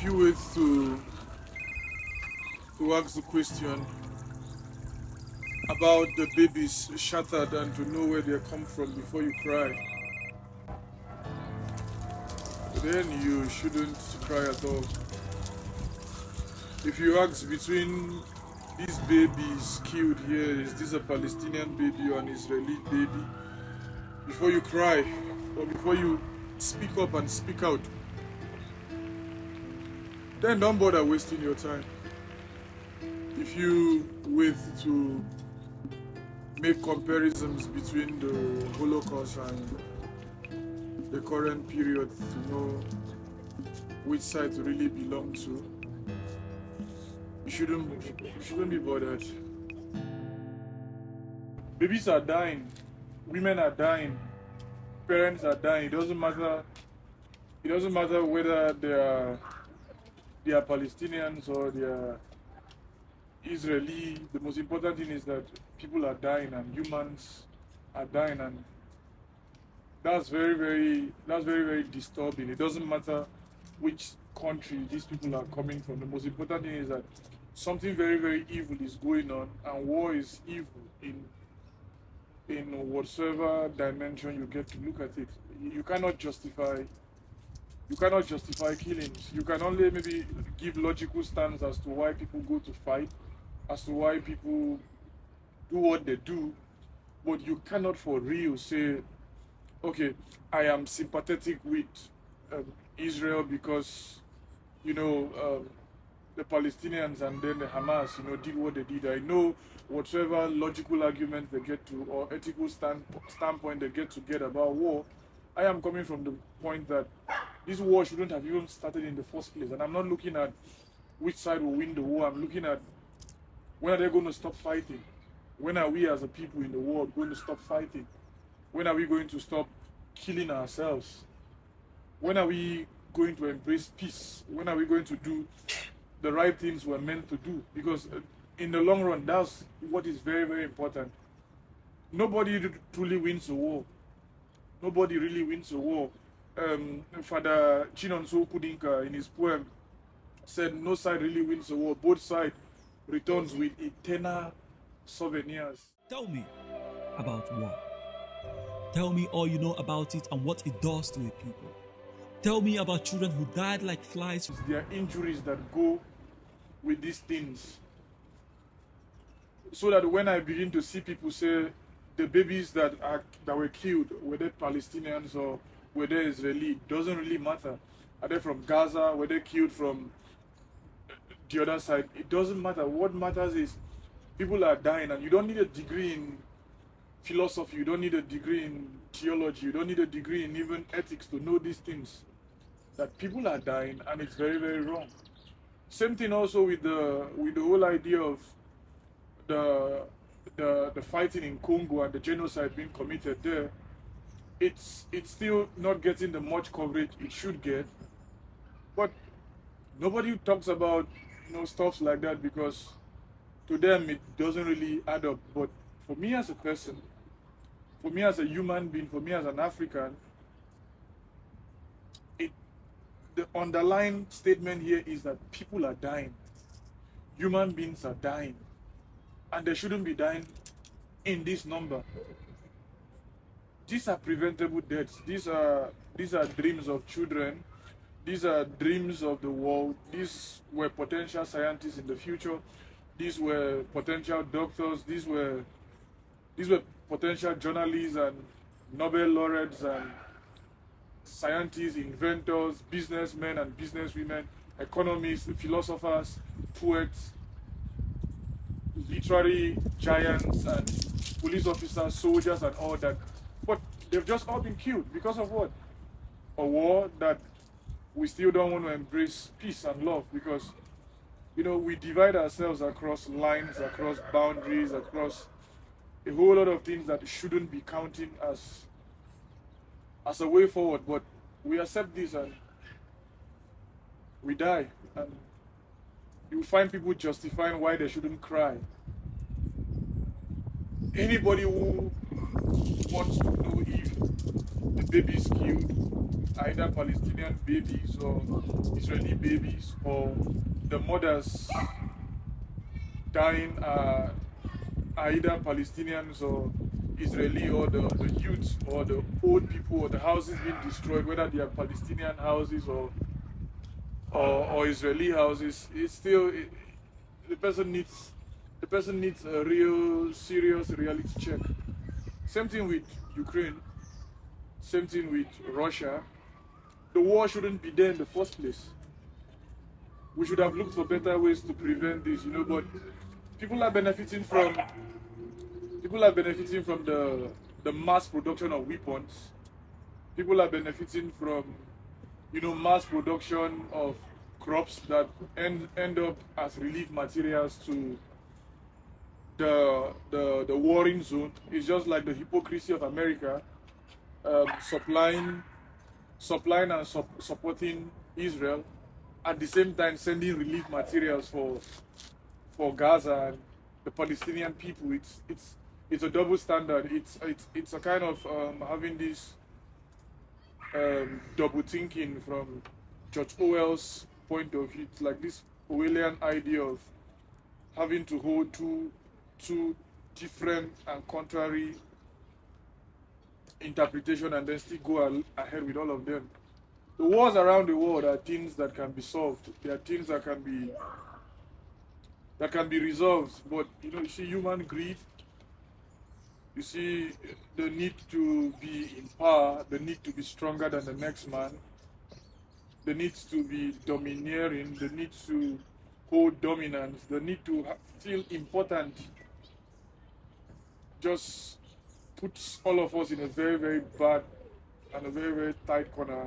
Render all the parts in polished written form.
if you were to ask the question about the babies shattered and to know where they come from before you cry, then you shouldn't cry at all. If you ask between these babies killed here, is this a Palestinian baby or an Israeli baby, before you cry or before you speak up and speak out, then don't bother wasting your time. If you wait to make comparisons between the Holocaust and the current period to know which side to really belong to, you shouldn't be bothered. Babies are dying, women are dying, parents are dying. It doesn't matter whether they are Palestinians or they are Israeli. The most important thing is that people are dying and humans are dying, and that's very, very disturbing. It doesn't matter which country these people are coming from. The most important thing is that something very, very evil is going on, and war is evil in whatsoever dimension you get to look at it. You cannot justify killings. You can only maybe give logical stance as to why people go to fight, as to why people do what they do, but you cannot for real say, okay, I am sympathetic with Israel because, the Palestinians and then the Hamas, did what they did. I know whatsoever logical argument they get to or ethical standpoint they get to get about war, I am coming from the point that this war shouldn't have even started in the first place. And I'm not looking at which side will win the war. I'm looking at when are they going to stop fighting? When are we as a people in the world going to stop fighting? When are we going to stop killing ourselves? When are we going to embrace peace? When are we going to do the right things we're meant to do? Because in the long run, that's what is very, very important. Nobody truly wins a war. Nobody really wins a war. Father Chinonso Kudinka in his poem said no side really wins a war. Both sides returns with eternal souvenirs. Tell me about war. Tell me all you know about it and what it does to a people. Tell me about children who died like flies. There are injuries that go with these things. So that when I begin to see people say the babies that were killed, were they Palestinians or were they Israeli, doesn't really matter. Are they from Gaza? Were they killed from the other side? It doesn't matter. What matters is people are dying, and you don't need a degree in philosophy, you don't need a degree in theology, you don't need a degree in even ethics to know these things. That people are dying, and it's very, very wrong. Same thing also with the whole idea of the fighting in Congo and the genocide being committed there. It's still not getting the much coverage it should get, but nobody talks about stuff like that because to them it doesn't really add up. But for me as a person, for me as a human being, for me as an African, the underlying statement here is that people are dying. Human beings are dying. And they shouldn't be dying in this number. These are preventable deaths. These are dreams of children. These are dreams of the world. These were potential scientists in the future. These were potential doctors. These were potential journalists and Nobel laureates and scientists, inventors, businessmen and businesswomen, economists, philosophers, poets, literary giants and police officers, soldiers and all that. But they've just all been killed because of what? A war that we still don't want to embrace peace and love because, we divide ourselves across lines, across boundaries, across a whole lot of things that shouldn't be counting as a way forward. But we accept this and we die. And you find people justifying why they shouldn't cry. Anybody who wants to know if the baby is killed either Palestinian babies or Israeli babies, or the mothers dying are either Palestinians or Israeli, or the youths or the old people or the houses being destroyed, whether they are Palestinian houses or Israeli houses. It's still the person needs a real serious reality check. Same thing with Ukraine. Same thing with Russia. The war shouldn't be there in the first place. We should have looked for better ways to prevent this, but people are benefiting from the mass production of weapons. People are benefiting from mass production of crops that end up as relief materials to the warring zone. It's just like the hypocrisy of America, supplying and supporting Israel, at the same time sending relief materials for Gaza and the Palestinian people. It's a double standard. It's a kind of having this double thinking from George Orwell's point of view. It's like this Orwellian idea of having to hold two different and contrary interpretation and then still go ahead with all of them. The wars around the world are things that can be solved. They are things that can be resolved. But you see human greed. You see the need to be in power, the need to be stronger than the next man, the need to be domineering, the need to hold dominance, the need to feel important, just puts all of us in a very, very bad and a very, very tight corner.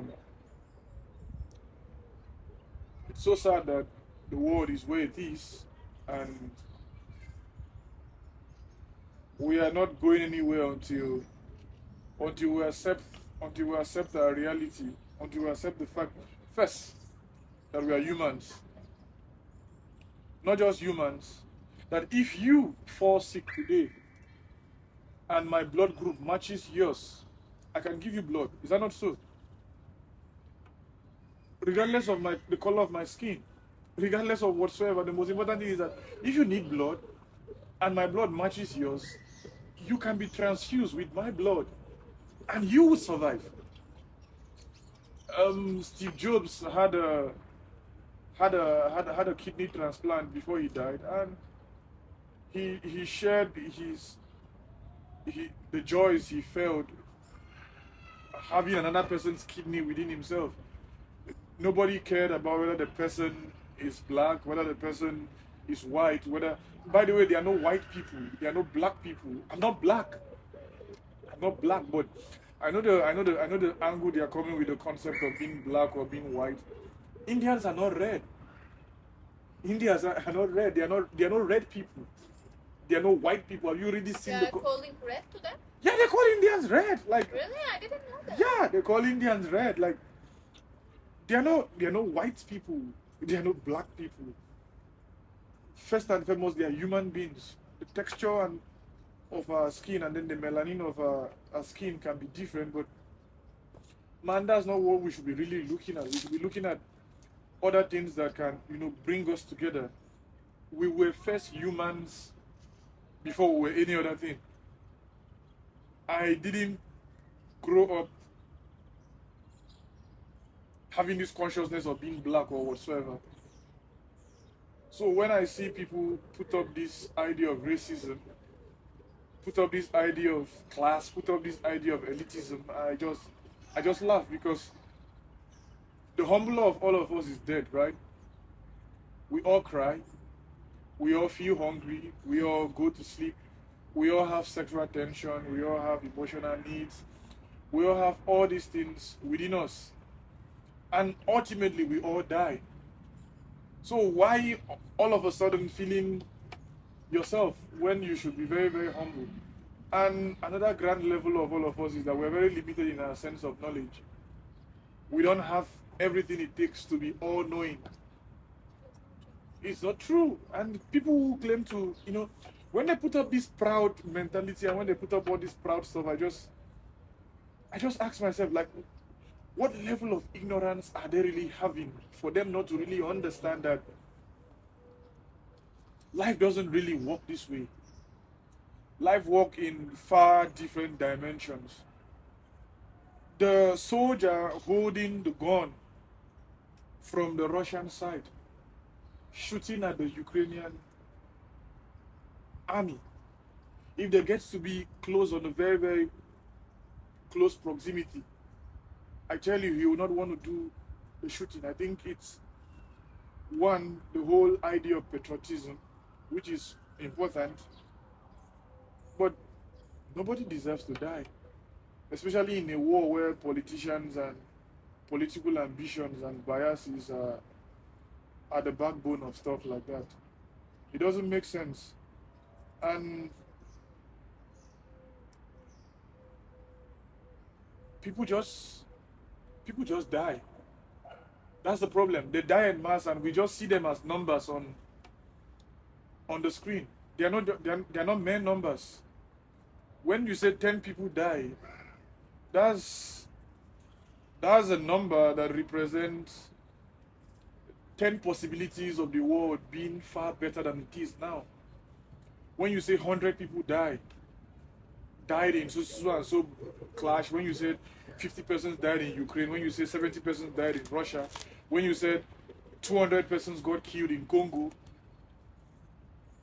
It's so sad that the world is where it is, and we are not going anywhere until we accept our reality, until we accept the fact first that we are humans, not just humans. That if you fall sick today and my blood group matches yours, I can give you blood. Is that not so? Regardless of the color of my skin, regardless of whatsoever, the most important thing is that if you need blood and my blood matches yours, you can be transfused with my blood and you will survive. Steve Jobs had a kidney transplant before he died, and he shared the joys he felt having another person's kidney within himself. Nobody cared about whether the person is black, whether the person is white, by the way, there are no white people, there are no black people. I'm not black, but I know the angle they are coming with, the concept of being black or being white. Indians are not red. Indians are not red. They are not red people. They are no white people. Have you already seen They are calling red to them? Yeah, they call Indians red. Like, really? I didn't know that. Yeah, they call Indians red. Like, they are no white people. They are no black people. First and foremost, they are human beings. The texture of our skin and then the melanin of our skin can be different, but man, that's not what we should be really looking at. We should be looking at other things that can, bring us together. We were first humans before we were any other thing. I didn't grow up having this consciousness of being black or whatsoever. So when I see people put up this idea of racism, put up this idea of class, put up this idea of elitism, I just laugh, because the humbler of all of us is dead, right? We all cry, we all feel hungry, we all go to sleep, we all have sexual tension, we all have emotional needs, we all have all these things within us. And ultimately, we all die. So why all of a sudden feeling yourself when you should be very, very humble? And another grand level of all of us is that we're very limited in our sense of knowledge. We don't have everything it takes to be all-knowing. It's not true. And people who claim to, when they put up this proud mentality and when they put up all this proud stuff, I just ask myself, like, What level of ignorance are they really having for them not to really understand that life doesn't really work this way? Life works in far different dimensions. The soldier holding the gun from the Russian side, shooting at the Ukrainian army, if they get to be close on a very, very close proximity, I tell you, he will not want to do the shooting. I think it's one, the whole idea of patriotism, which is important, but nobody deserves to die, especially in a war where politicians and political ambitions and biases are the backbone of stuff like that. It doesn't make sense. And people just die. That's the problem. They die en masse, and we just see them as numbers on the screen. They are not mere numbers. When you say 10 people die, that's a number that represents 10 possibilities of the world being far better than it is now. When you say 100 people died in so and so clash, when you said 50 persons died in Ukraine, when you say 70 persons died in Russia, when you said 200 persons got killed in Congo,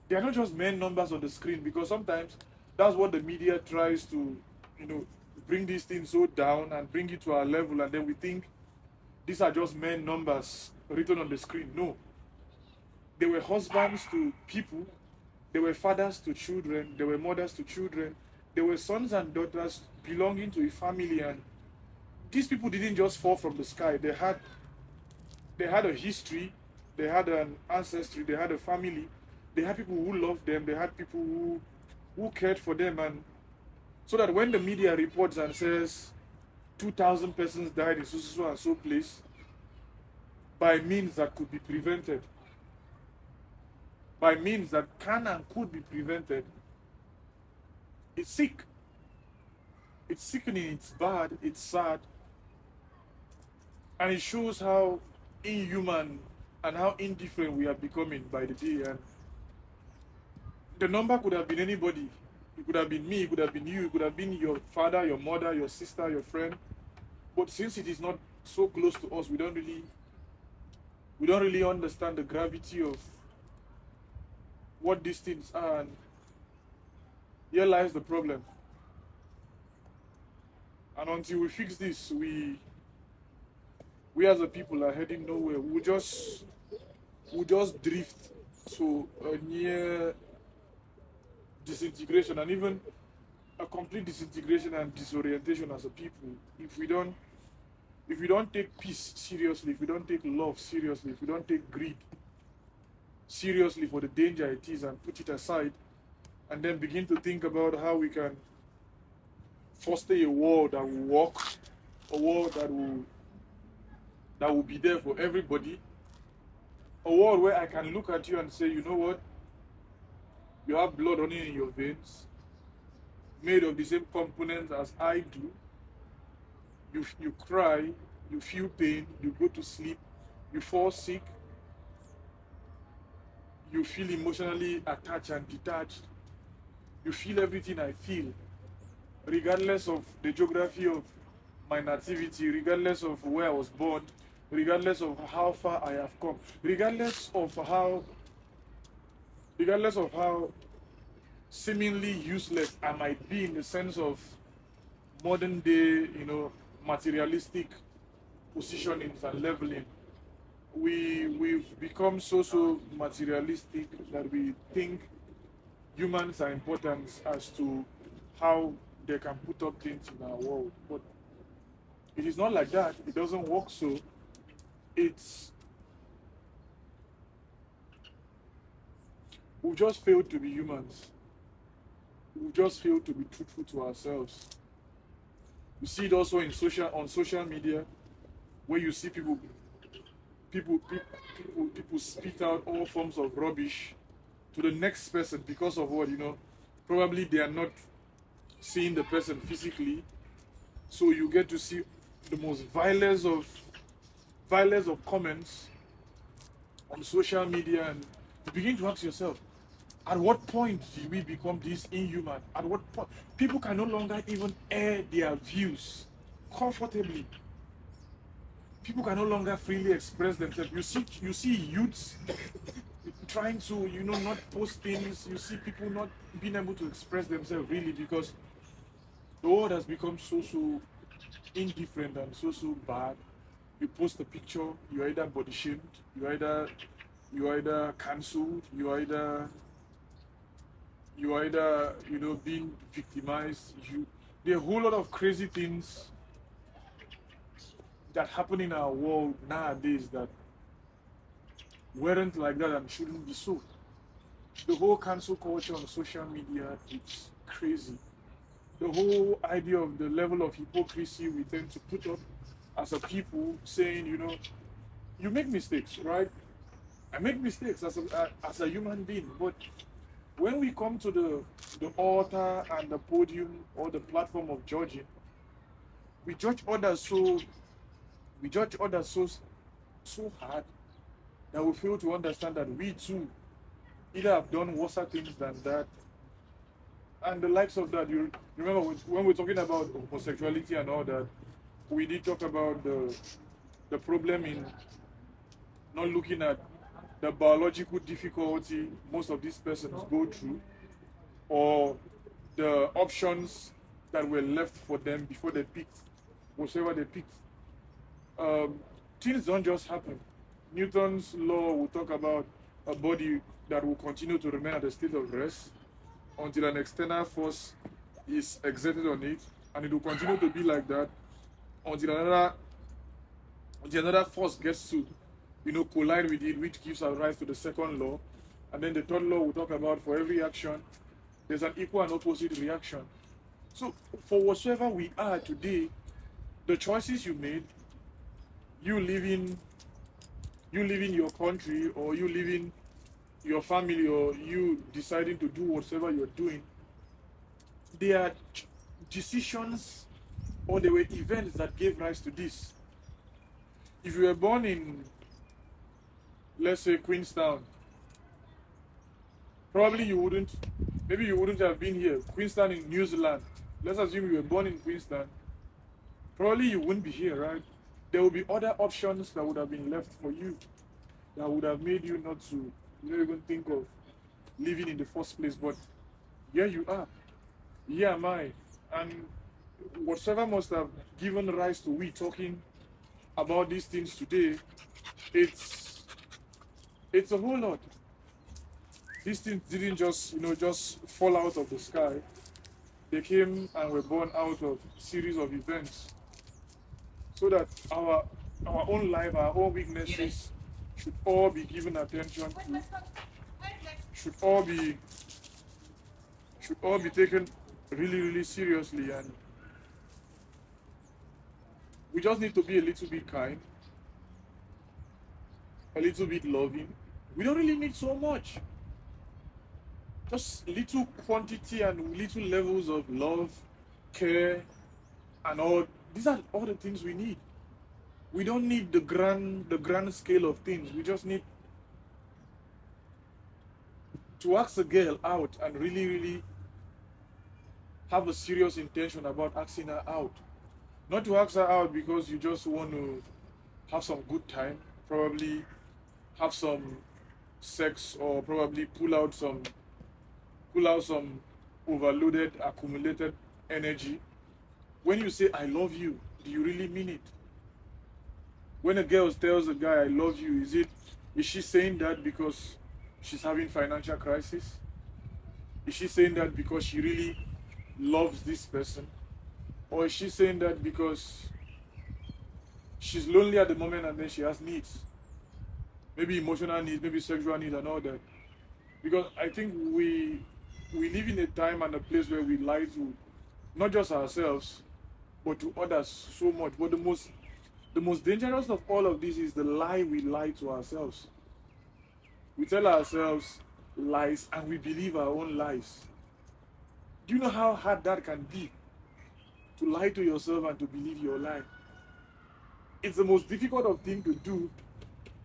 they are not just mere numbers on the screen, because sometimes that's what the media tries to, bring these things so down and bring it to our level, and then we think these are just mere numbers written on the screen. No. They were husbands to people, they were fathers to children, they were mothers to children, they were sons and daughters belonging to a family, and these people didn't just fall from the sky. They had a history, they had an ancestry, they had a family, they had people who loved them, they had people who cared for them. And so that when the media reports and says 2,000 persons died in so and so place by means that could be prevented, by means that can and could be prevented, it's sick. It's sickening, it's bad, it's sad. And it shows how inhuman and how indifferent we are becoming by the day. And the number could have been anybody. It could have been me, it could have been you, it could have been your father, your mother, your sister, your friend. But since it is not so close to us, we don't really understand the gravity of what these things are. And here lies the problem. And until we fix this, we as a people are heading nowhere. We'll just drift to a near disintegration, and even a complete disintegration and disorientation as a people, if we don't take peace seriously, if we don't take love seriously, if we don't take greed seriously for the danger it is and put it aside, and then begin to think about how we can foster a world that will work, a world that will be there for everybody, a world where I can look at you and say, you know what, you have blood running in your veins, made of the same components as I do. You cry, you feel pain, you go to sleep, you fall sick, you feel emotionally attached and detached, you feel everything I feel, regardless of the geography of my nativity, regardless of where I was born, regardless of how far I have come, regardless of how seemingly useless I might be in the sense of modern day, materialistic positionings and leveling. We've become so materialistic that we think humans are important as to how they can put up things in our world. But it is not like that. It doesn't work so. We've just failed to be humans. We've just failed to be truthful to ourselves. You see it also on social media, where you see people spit out all forms of rubbish to the next person because of what, probably they are not seeing the person physically. So you get to see the most vilest of comments on social media, and you begin to ask yourself, at what point did we become this inhuman? At what point people can no longer even air their views comfortably? People can no longer freely express themselves. You see youths trying to, not post things. You see people not being able to express themselves really, because the world has become so indifferent and so bad. You post a picture, you're either body shamed, you either cancelled, you either being victimized. There are a whole lot of crazy things that happen in our world nowadays that weren't like that and shouldn't be so. The whole cancel culture on social media, it's crazy. The whole idea of the level of hypocrisy we tend to put up as a people, saying, you make mistakes, right? I make mistakes as a human being, but when we come to the altar and the podium or the platform of judging, we judge others so hard that we fail to understand that we too either have done worse things than that, and the likes of that. You remember when we're talking about homosexuality and all that, we did talk about the problem in not looking at the biological difficulty most of these persons go through, or the options that were left for them before they picked whatever they picked. Things don't just happen. Newton's law will talk about a body that will continue to remain at a state of rest until an external force is exerted on it, and it will continue to be like that until another force gets to collide with it, which gives rise to the second law. And then the third law will talk about, for every action there's an equal and opposite reaction. So for whatsoever we are today, the choices you made, you living your country, or you living your family, or you deciding to do whatever you're doing, they are decisions, or they were events that gave rise to this. If you were born in, let's say, Queenstown, probably you wouldn't have been here. Queenstown in New Zealand, let's assume you were born in Queenstown, probably you wouldn't be here, right? There will be other options that would have been left for you that would have made you not to even think of living in the first place. But here you are, here am I, and whatever must have given rise to we talking about these things today, it's a whole lot. These things didn't just fall out of the sky. They came and were born out of a series of events, so that our own life, our own weaknesses should all be given attention to, should all be taken really seriously. And we just need to be a little bit kind, a little bit loving. We don't really need so much. Just little quantity and little levels of love, care, and all. These are all the things we need. We don't need the grand scale of things. We just need to ask a girl out and really have a serious intention about asking her out. Not to ask her out because you just want to have some good time, probably have some sex, or probably pull out some overloaded, accumulated energy. When you say I love you, do you really mean it? When a girl tells a guy I love you, is she saying that because she's having financial crisis? Is she saying that because she really loves this person? Or is she saying that because she's lonely at the moment and then she has needs? Maybe emotional needs, maybe sexual needs and all that. Because I think we live in a time and a place where we lie to not just ourselves, but to others so much. But the most dangerous of all of this is the lie we lie to ourselves. We tell ourselves lies and we believe our own lies. Do you know how hard that can be? To lie to yourself and to believe your lie. it's the most difficult of thing to do,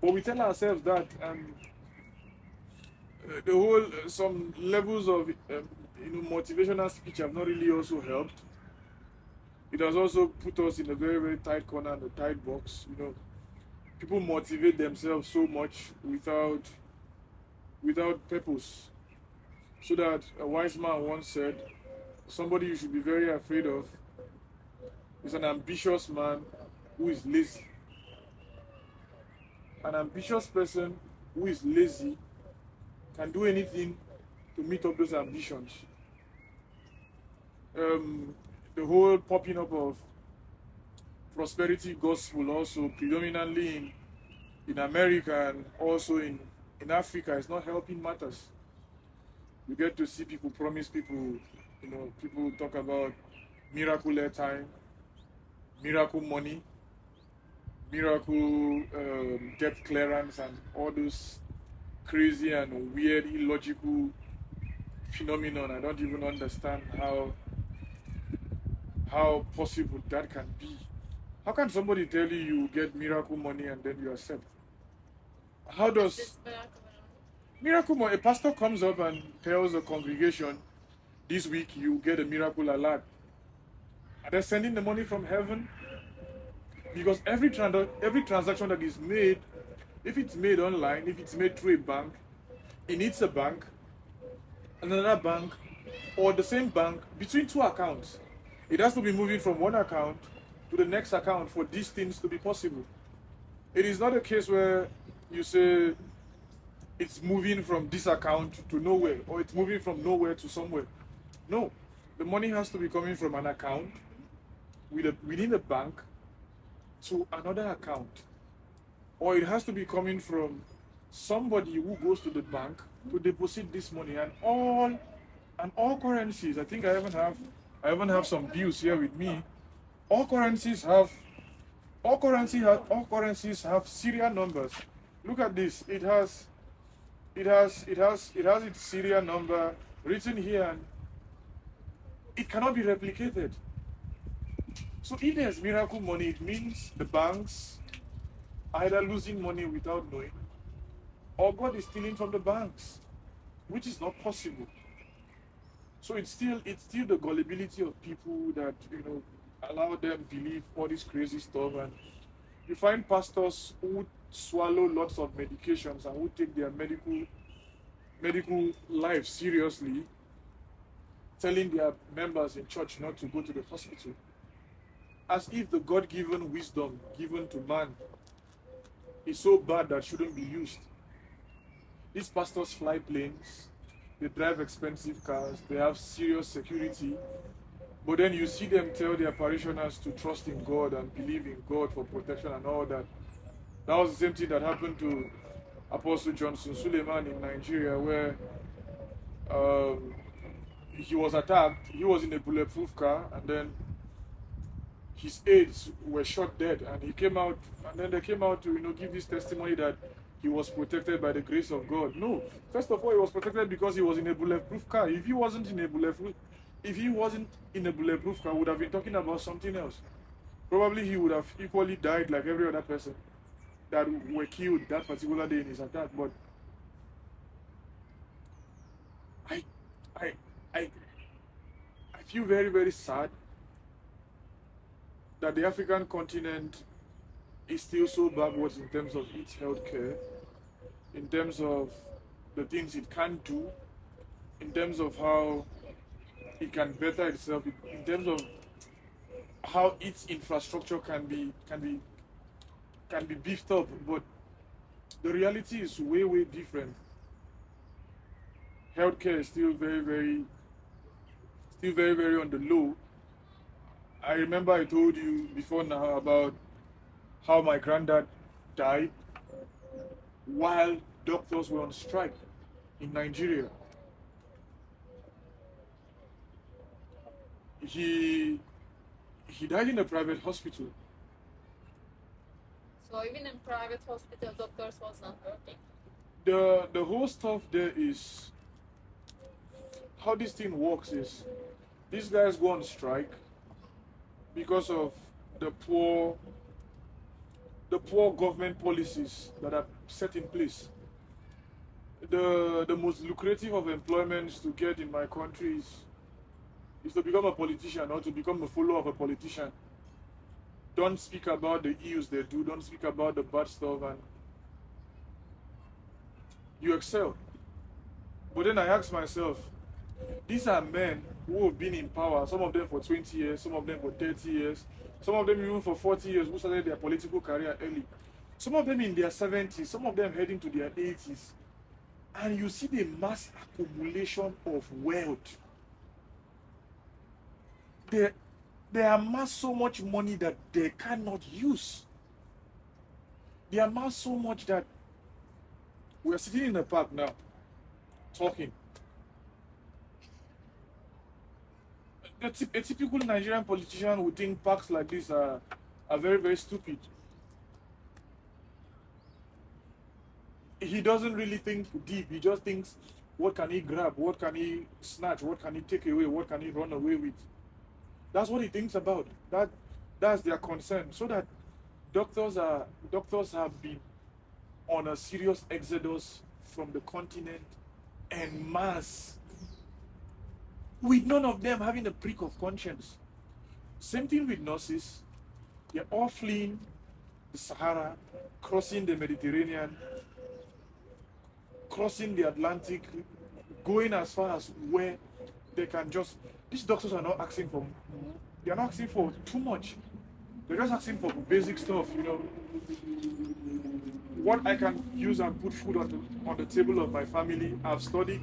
but we tell ourselves that the whole some levels of motivational speech have not really also helped. It has also put us in a very, very tight corner and a tight box. People motivate themselves so much without purpose. So that a wise man once said, somebody you should be very afraid of is an ambitious man who is lazy. An ambitious person who is lazy can do anything to meet up those ambitions. The whole popping up of prosperity gospel also predominantly in America and also in Africa is not helping matters. You get to see people promise people, people talk about miracle airtime, miracle money, miracle debt clearance, and all those crazy and weird, illogical phenomenon. I don't even understand how possible that can be. How can somebody tell you you get miracle money and then you accept? How does This miracle money? A pastor comes up and tells a congregation, this week you get a miracle alert. Are they sending the money from heaven? Because every transaction that is made, if it's made online, if it's made through a bank, it needs a bank, another bank, or the same bank between two accounts. It has to be moving from one account to the next account for these things to be possible. It is not a case where you say it's moving from this account to nowhere, or it's moving from nowhere to somewhere. No, the money has to be coming from an account within a bank to another account, or it has to be coming from somebody who goes to the bank to deposit this money, and all currencies. I think I even have some bills here with me. All currencies have serial numbers. Look at this. It has its serial number written here, and it cannot be replicated. So if there's miracle money, it means the banks are either losing money without knowing, or God is stealing from the banks, which is not possible. So it's still the gullibility of people that allow them believe all this crazy stuff, and you find pastors who swallow lots of medications and who take their medical life seriously, telling their members in church not to go to the hospital, as if the God-given wisdom given to man is so bad that shouldn't be used. These pastors fly planes, they drive expensive cars, they have serious security, but then you see them tell their parishioners to trust in God and believe in God for protection and all that. That was the same thing that happened to Apostle Johnson Suleiman in Nigeria, where he was attacked. He was in a bulletproof car, and then his aides were shot dead, and he came out, and then they came out to give this testimony that he was protected by the grace of God. No, first of all, he was protected because he was in a bulletproof car. If he wasn't in a bulletproof car, we would have been talking about something else. Probably he would have equally died like every other person that were killed that particular day in his attack. But I feel very, very sad that the African continent is still so backwards in terms of its healthcare, in terms of the things it can do, in terms of how it can better itself, in terms of how its infrastructure can be beefed up. But the reality is way, way different. Healthcare is still very, very on the low. I remember I told you before now about how my granddad died while doctors were on strike in Nigeria. He died in a private hospital. So even in private hospital, doctors was not working. The whole stuff there is, how this thing works is, these guys go on strike because of the poor the poor government policies that are set in place. The most lucrative of employments to get in my country is to become a politician or to become a follower of a politician. Don't speak about the ills they do, don't speak about the bad stuff, and you excel. But then I ask myself, these are men who have been in power, some of them for 20 years, some of them for 30 years, some of them even for 40 years, who started their political career early. Some of them in their 70s, some of them heading to their 80s. And you see the mass accumulation of wealth. They amass so much money that they cannot use. They amass so much that we're sitting in the park now, talking. A typical Nigerian politician would think parks like this are very, very stupid. He doesn't really think deep. He just thinks, what can he grab? What can he snatch? What can he take away? What can he run away with? That's what he thinks about. That's their concern. So that doctors have been on a serious exodus from the continent en masse, with none of them having a prick of conscience. Same thing with nurses. They're all fleeing the Sahara, crossing the Mediterranean, crossing the Atlantic, going as far as where they can just... These doctors are not asking for... They're not asking for too much. They're just asking for basic stuff, you know. What I can use and put food on the table of my family. I've studied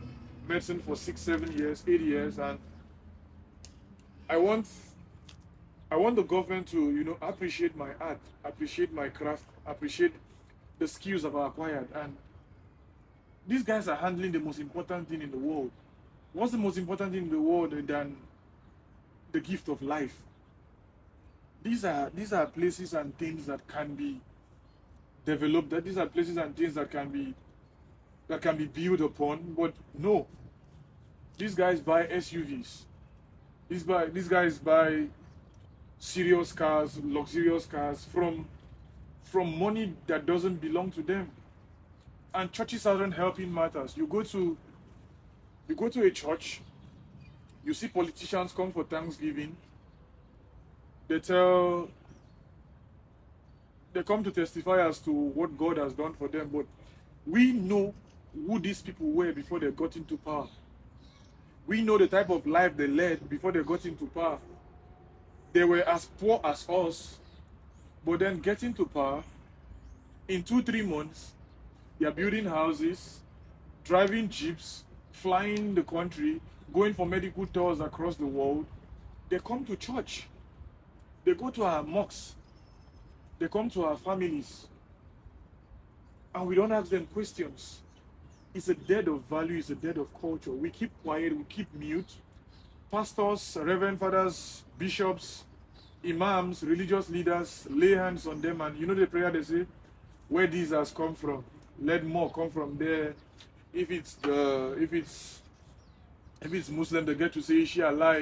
medicine for 6, 7 years, 8 years, and I want the government to, you know, appreciate my art, appreciate my craft, appreciate the skills I've acquired. And these guys are handling the most important thing in the world. What's the most important thing in the world than the gift of life? These are places and things that can be developed. These are places and things that can be built upon. But no, these guys buy SUVs. These guys buy serious cars, luxurious cars from money that doesn't belong to them. And churches aren't helping matters. You go to a church, you see politicians come for Thanksgiving. They come to testify as to what God has done for them, but we know who these people were before they got into power. We know the type of life they led before they got into power. They were as poor as us, but then getting to power, in 2-3 months, they are building houses, driving jeeps, flying the country, going for medical tours across the world. They come to church. They go to our mosques. They come to our families. And we don't ask them questions. It's a dead of value, it's a dead of culture. We keep quiet, we keep mute. Pastors, reverend fathers, bishops, imams, religious leaders lay hands on them, and you know the prayer they say, where this has come from, let more come from there. If it's Muslim, they get to say Isha Allah.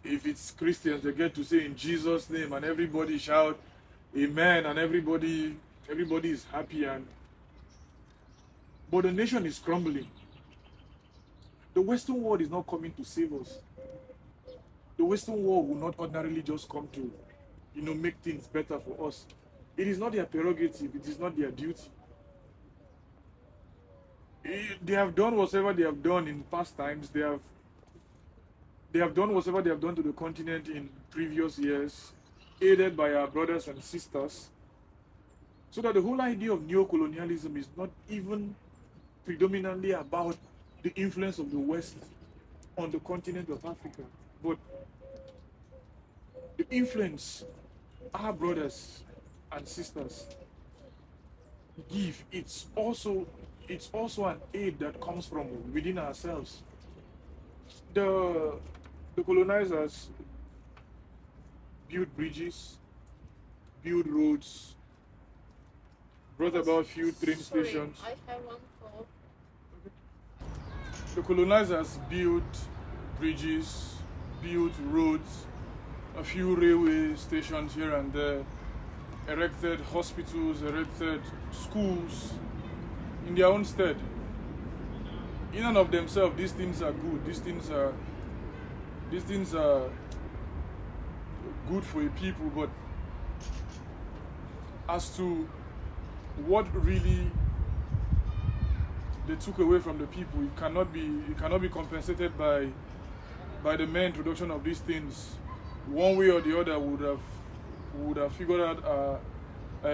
If it's Christians, they get to say in Jesus' name, and everybody shout Amen, and everybody is happy. But the nation is crumbling. The Western world is not coming to save us. The Western world will not ordinarily just come to, you know, make things better for us. It is not their prerogative. It is not their duty. They have done whatever they have done in past times. They have done whatever they have done to the continent in previous years, aided by our brothers and sisters. So that the whole idea of neo-colonialism is not even predominantly about the influence of the West on the continent of Africa, but the influence our brothers and sisters give. It's also an aid that comes from within ourselves. The colonizers built bridges, built roads, brought about few train stations. I have one call. The colonizers built bridges, built roads, a few railway stations here and there, erected hospitals, erected schools in their own stead. In and of themselves, these things are good. These things are good for a people, but as to what really they took away from the people, it cannot be compensated by the mere introduction of these things. One way or the other would have figured out our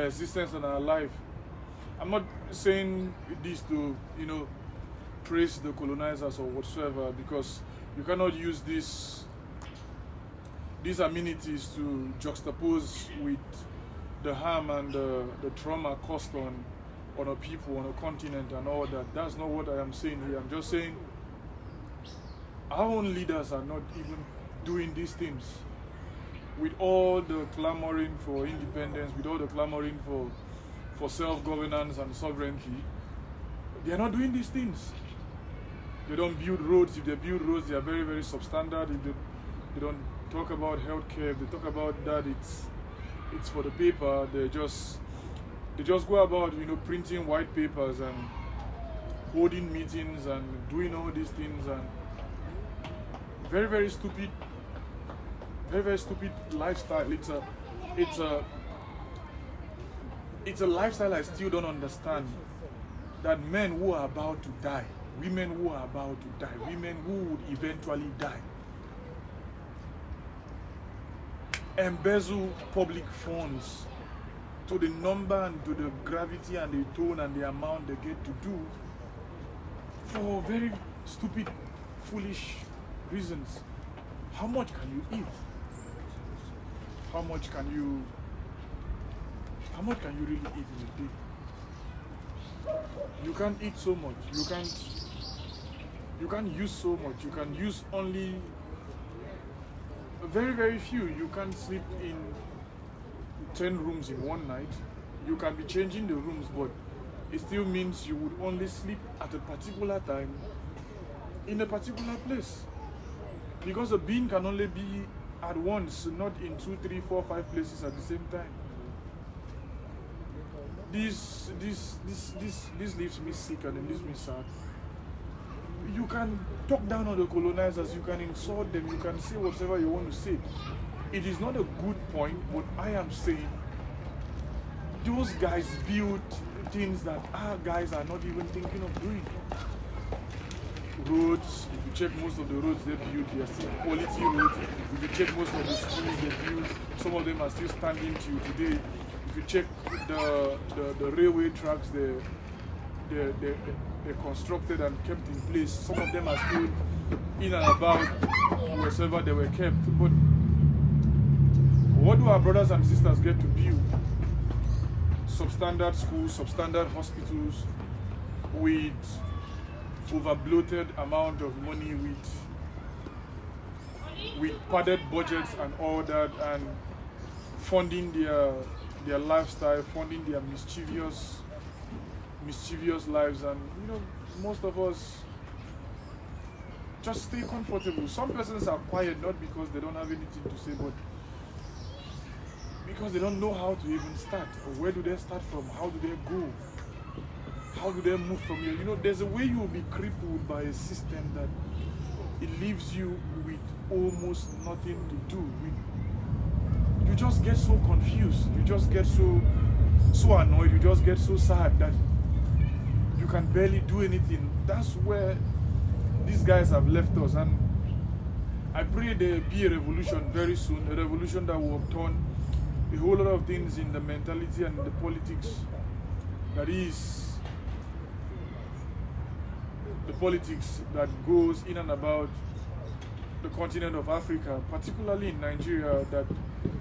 existence and our life. I'm not saying this to praise the colonizers or whatsoever, because you cannot use these amenities to juxtapose with the harm and the trauma caused on a people, on a continent and all that. That's not what I am saying here. I'm just saying our own leaders are not even doing these things. With all the clamoring for independence, with all the clamoring for self-governance and sovereignty, they are not doing these things. They don't build roads. If they build roads, they are very, very substandard. If they don't talk about healthcare, if they talk about that, it's for the paper. They just go about printing white papers and holding meetings and doing all these things, and very, very stupid lifestyle. It's a lifestyle I still don't understand. That men who are about to die, women who are about to die, women who would eventually die, embezzle public funds to the number and to the gravity and the tone and the amount they get to do for very stupid, foolish reasons. How much can you eat? How much can you really eat in a day? You can't eat so much. You can't use so much. You can use only very, very few. You can't sleep in 10 rooms in one night. You can be changing the rooms, but it still means you would only sleep at a particular time in a particular place. Because a being can only be at once, not in 2, 3, 4, 5 places at the same time. This leaves me sick and it leaves me sad. You can talk down on the colonizers, you can insult them, you can say whatever you want to say. It is not a good point, but I am saying those guys build things that our guys are not even thinking of doing. Roads, if you check most of the roads they build, they are still quality roads. If you check most of the schools they build, some of them are still standing till today. If you check the railway tracks they constructed and kept in place, some of them are still in and about wherever they were kept. But what do our brothers and sisters get to build? Substandard schools, substandard hospitals, with over-bloated amount of money, with padded budgets and all that, and funding their lifestyle, funding their mischievous lives. And most of us just stay comfortable. Some persons are quiet not because they don't have anything to say, but because they don't know how to even start, or where do they start from, how do they go, how do they move from here. There's a way you will be crippled by a system that it leaves you with almost nothing to do. You just get so confused, you just get so annoyed, you just get so sad that you can barely do anything. That's where these guys have left us, and I pray there be a revolution very soon, a revolution that will upturn a whole lot of things in the mentality and the politics that is the politics that goes in and about the continent of Africa, particularly in Nigeria, that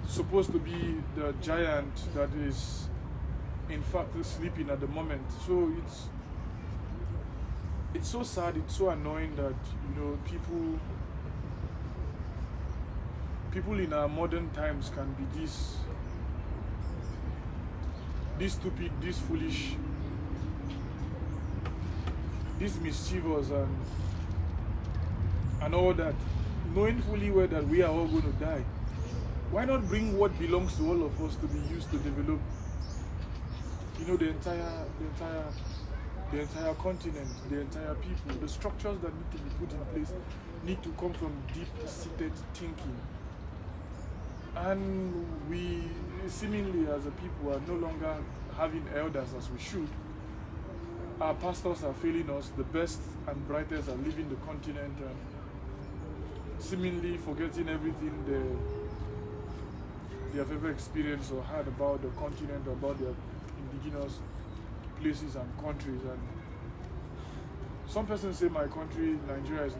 is supposed to be the giant that is in fact sleeping at the moment. So it's so sad, it's so annoying that people in our modern times can be this stupid, this foolish, this mischievous and all that, knowing fully well that we are all going to die. Why not bring what belongs to all of us to be used to develop, the entire continent, the entire people? The structures that need to be put in place need to come from deep-seated thinking. And we seemingly as a people are no longer having elders as we should. Our pastors are failing us. The best and brightest are leaving the continent and seemingly forgetting everything they have ever experienced or heard about the continent, about their indigenous places and countries. And some persons say my country, Nigeria, is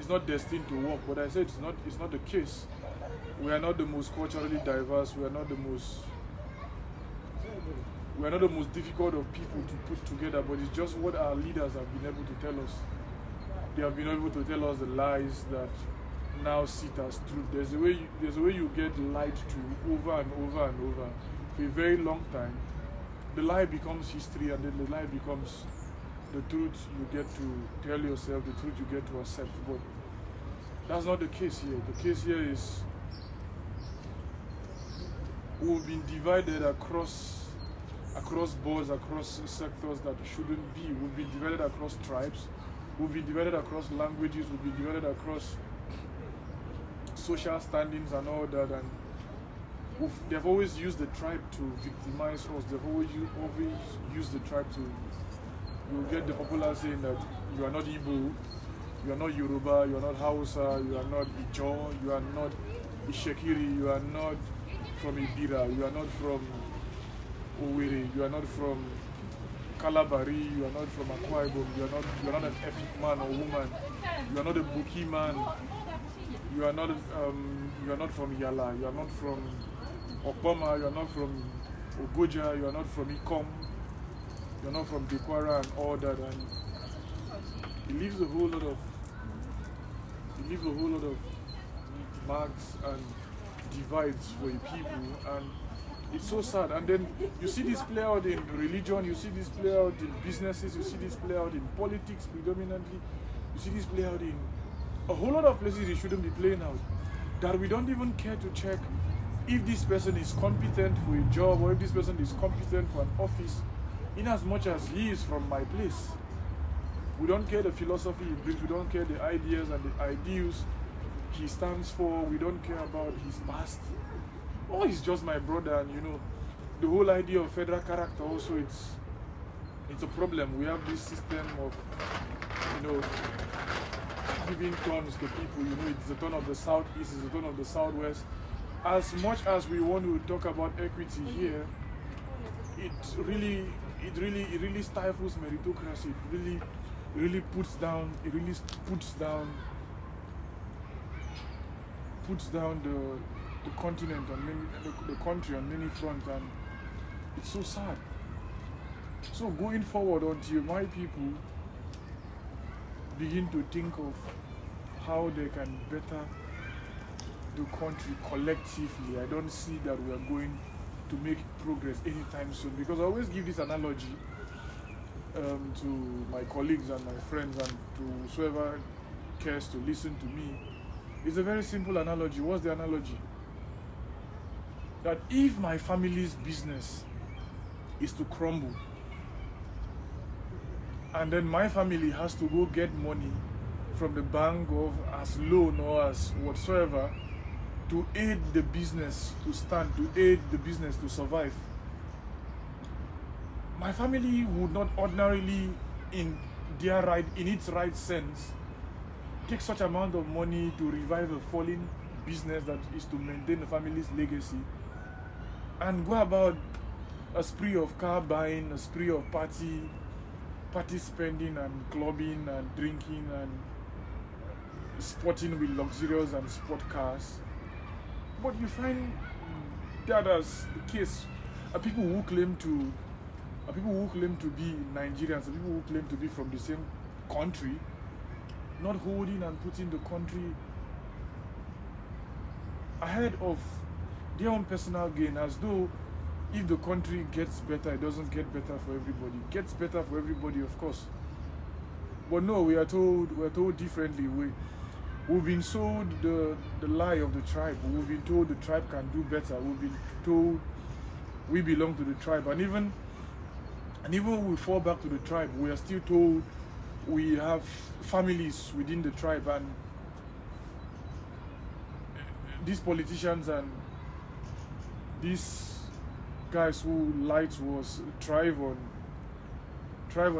not destined to work, but I say it's not the case. We are not the most culturally diverse. We are not the most difficult of people to put together, but it's just what our leaders have been able to tell us. They have been able to tell us the lies that now sit as truth. There's a way you get lied to over and over and over for a very long time. The lie becomes history, and then the lie becomes the truth you get to tell yourself, the truth you get to accept. But that's not the case here. The case here is we've been divided across boards, across sectors that shouldn't be. We've been divided across tribes. We've been divided across languages. We've been divided across social standings and all that. And they've always used the tribe to victimize us. They've always used the tribe to. You'll get the popular saying that you are not Igbo, you are not Yoruba, you are not Hausa, you are not Ijo, you are not Ishekiri, you are not from Ibira, you are not from Owerri, you are not from Kalabari, you are not from Akwa Ibom, you are not an Efik man or woman, you are not a Buki man, you are not from Yala, you are not from Okpoma, you are not from Ogoja, you are not from Ikom, you are not from Dekwara and all that, and it leaves a whole lot of marks and divides for the people, and it's so sad. And then you see this play out in religion, you see this play out in businesses, you see this play out in politics predominantly, you see this play out in a whole lot of places it shouldn't be playing out. That we don't even care to check if this person is competent for a job or if this person is competent for an office, in as much as he is from my place. We don't care the philosophy he brings, we don't care the ideas and the ideals he stands for, we don't care about his past. Oh, he's just my brother, and the whole idea of federal character also, it's a problem. We have this system of, giving turns to people, it's the turn of the southeast, it's the turn of the southwest. As much as we want to talk about equity here, it really stifles meritocracy. It really puts down the continent and the country on many fronts, and it's so sad. So going forward, until my people begin to think of how they can better the country collectively, I don't see that we are going to make progress anytime soon. Because I always give this analogy to my colleagues and my friends and to whoever cares to listen to me. It's a very simple analogy. What's the analogy? That if my family's business is to crumble, and then my family has to go get money from the bank or as loan or as whatsoever to aid the business to stand, to aid the business to survive, my family would not ordinarily, in its right sense, take such amount of money to revive a falling business that is to maintain the family's legacy, and go about a spree of car buying, a spree of party spending and clubbing and drinking and sporting with luxurious and sport cars. But you find that as the case, people who claim to be Nigerians, people who claim to be from the same country, not holding and putting the country ahead of their own personal gain, as though if the country gets better, it doesn't get better for everybody. It gets better for everybody, of course. But no, we're told differently. We've been sold the lie of the tribe. We've been told the tribe can do better. We've been told we belong to the tribe. And even when we fall back to the tribe, we are still told we have families within the tribe, and these politicians and these guys who lied to us thrive on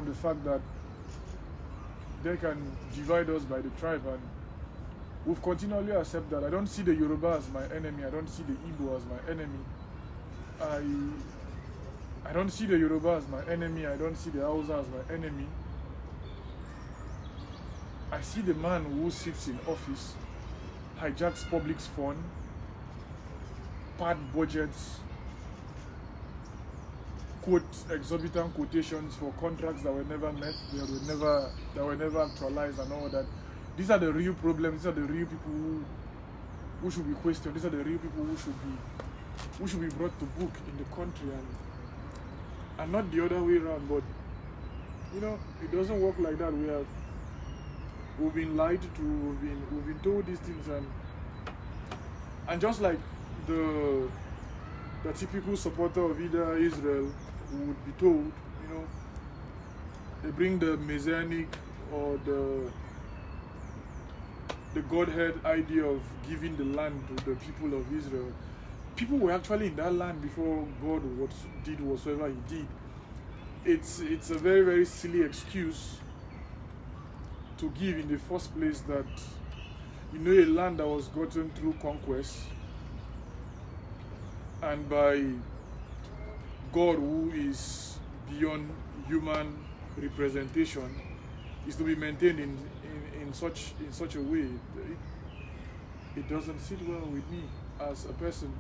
the fact that they can divide us by the tribe, and we've continually accepted that. I don't see the Yoruba as my enemy. I don't see the Igbo as my enemy. I don't see the Yoruba as my enemy. I don't see the Hausa as my enemy. I see the man who sits in office, hijacks public's fund, pad budgets, quote exorbitant quotations for contracts that were never met, that were never actualized, and all that. These are the real problems. These are the real people who should be questioned. These are the real people who should be brought to book in the country, and not the other way around. But you know, it doesn't work like that. We've been lied to. We've been told these things, and just like the typical supporter of either Israel would be told, you know, they bring the messianic or the Godhead idea of giving the land to the people of Israel. People were actually in that land before God did whatsoever He did. It's a very, very silly excuse to give in the first place that, you know, a land that was gotten through conquest and by God, who is beyond human representation, is to be maintained in such a way. It doesn't sit well with me as a person,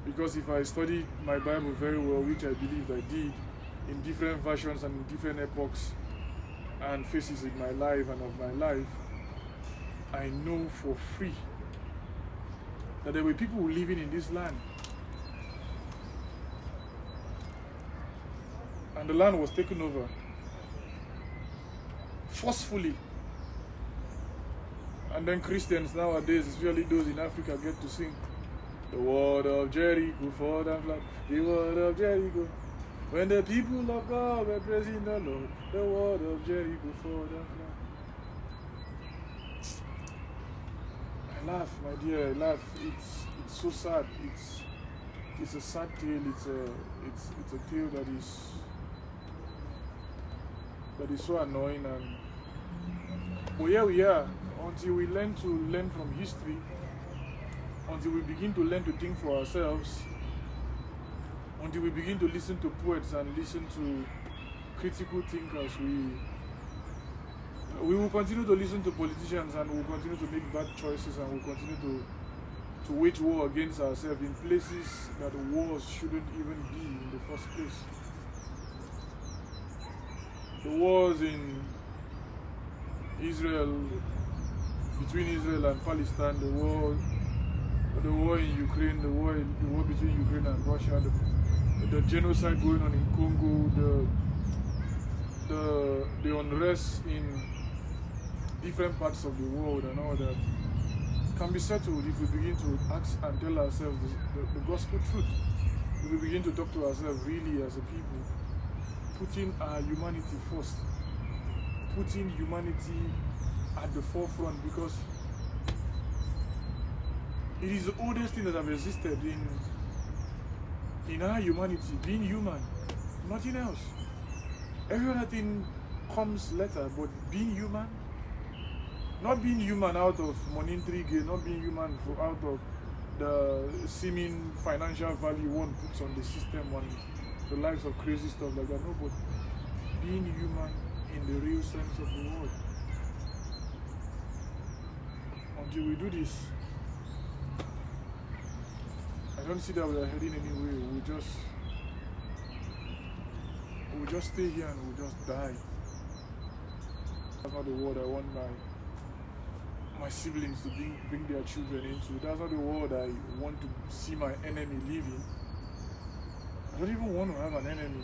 because if I studied my Bible very well, which I believe I did, in different versions and in different epochs and phases in my life and of my life, I know for free that there were people living in this land, and the land was taken over forcefully. And then Christians nowadays, especially those in Africa, get to sing the word of Jericho for the flood, the word of Jericho. When the people of God were praising the Lord, the word of Jericho for the flood. I laugh, my dear, I laugh. It's so sad. It's a sad tale. It's a tale that is so annoying. And but here we are, until we learn from history, until we begin to learn to think for ourselves, until we begin to listen to poets and listen to critical thinkers, we will continue to listen to politicians, and we'll continue to make bad choices, and we'll continue to wage war against ourselves in places that wars shouldn't even be in the first place. The wars in Israel, between Israel and Palestine, the war in Ukraine, the war between Ukraine and Russia, the genocide going on in Congo, the unrest in different parts of the world, and all that can be settled if we begin to ask and tell ourselves the gospel truth. If we begin to talk to ourselves really as a people, putting our humanity first, putting humanity at the forefront, because it is the oldest thing that have existed in our humanity, being human, nothing else. Every other thing comes later, but being human, not being human out of monetary gain, not being human out of the seeming financial value one puts on the system, on the lives of crazy stuff like that, no, but being human in the real sense of the word. Until we do this, I don't see that we are heading anywhere. We'll just stay here and we'll just die. That's not the world I want my siblings to bring their children into. That's not the world I want to see my enemy live in. I don't even want to have an enemy.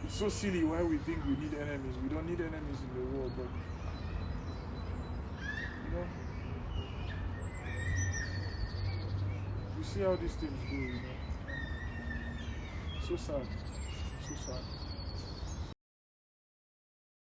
It's so silly why we think we need enemies. We don't need enemies in the world, but see how these things go, you know. So sad. So sad.